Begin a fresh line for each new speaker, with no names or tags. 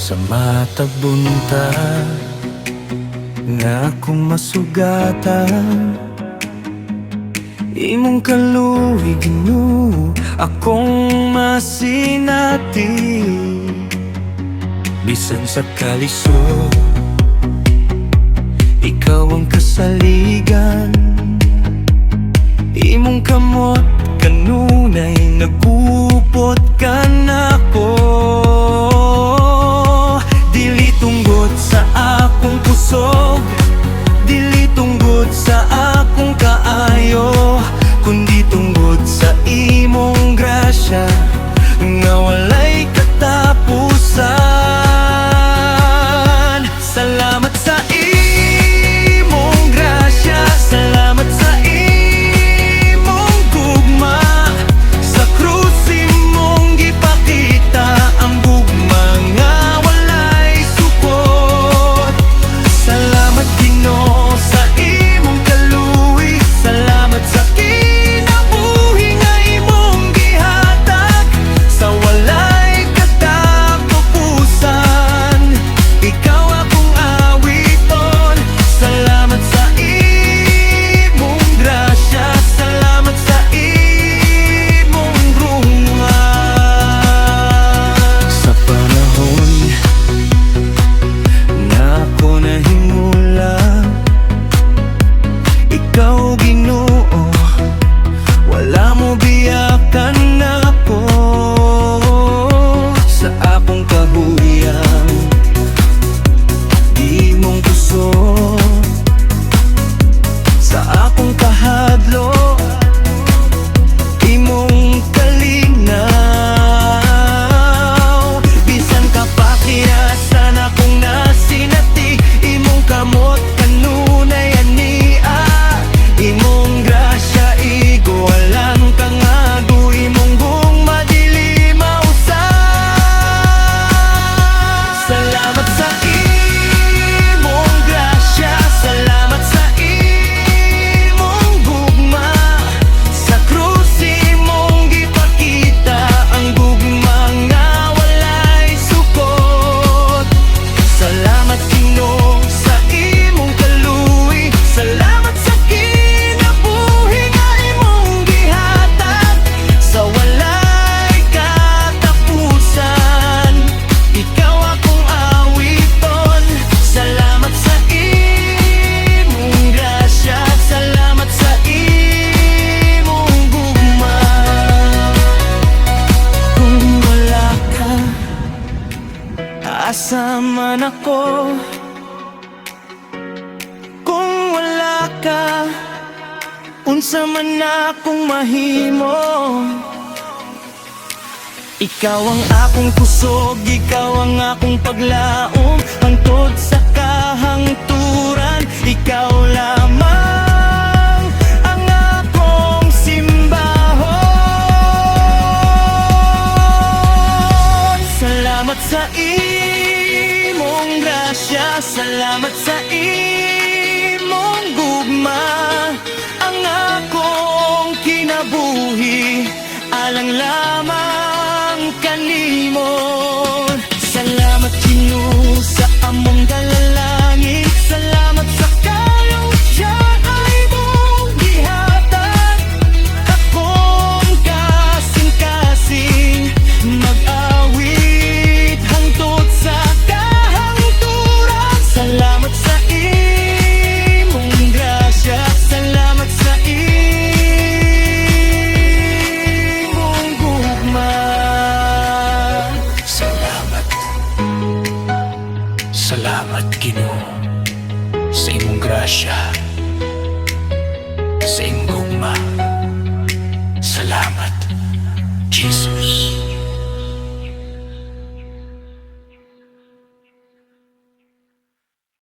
sa matag bunta nga akong masugatan. Imong kaluhi Ginoo akong masinati, bisan sa kalisod ikaw ang kasaligan. Imong kamot kanunay nagupot ka nako, dili tungod sa akong kusog, dili tungod sa akong kaayo, kundi tungod sa imong grasya nga walay katapusan. Salamat sa imong grasya, salamat sa imong gugma, sa krus imong gipakita ang gugma nga walay supot. Salamat Ginoo sa imong kaluhi, salamat sa kinabuhi nga imong gihatag, sa walay katapusan. Ikaw akong awiton, salamat sa imong grasya, salamat sa imong grunga. Sa panahon na ako nahimula, ikaw Ginoo, wala mo biyakan ako sa akong kahuyang. Di mong puso sa akong kahadlo, imong kalinaw. Bisan ka pa kinasan akong nasinati, imong kamot kanunay ania, imong grasya igualan kangago, imong gugma dili mausap. Salamat sa imong grasya, salamat sa imong gugma, sa krus imong gipakita ang gugma nga walay sukot. Salamat Ginoo sa imong kaluhi, salamat sa kinabuhi nga imong gihatag, sa walay katapusan. Ikaw akong awiton, salamat sa imong grasya, salamat sa imong gugma. Kung wala ka, asa man ako? Kung wala ka, unsa man akong mahimo? Ikaw ang akong kusog, ikaw ang akong paglaom, hangtod sa kahangturan. Ikaw lamang ang akong simbahon. Salamat sa imong grasya, salamat sa imong gugma, ang akong kinabuhi alang lamang kanimo. Salamat Ginoo sa among dalalangin, salamat sa kalungsyan ay mong gihatag, akong kasing-kasing mag-awit hangtod sa kahangturan. Salamat sa imong grasya, salamat sa imong gugma. Salamat Ginoo sa imong grasya, sa imong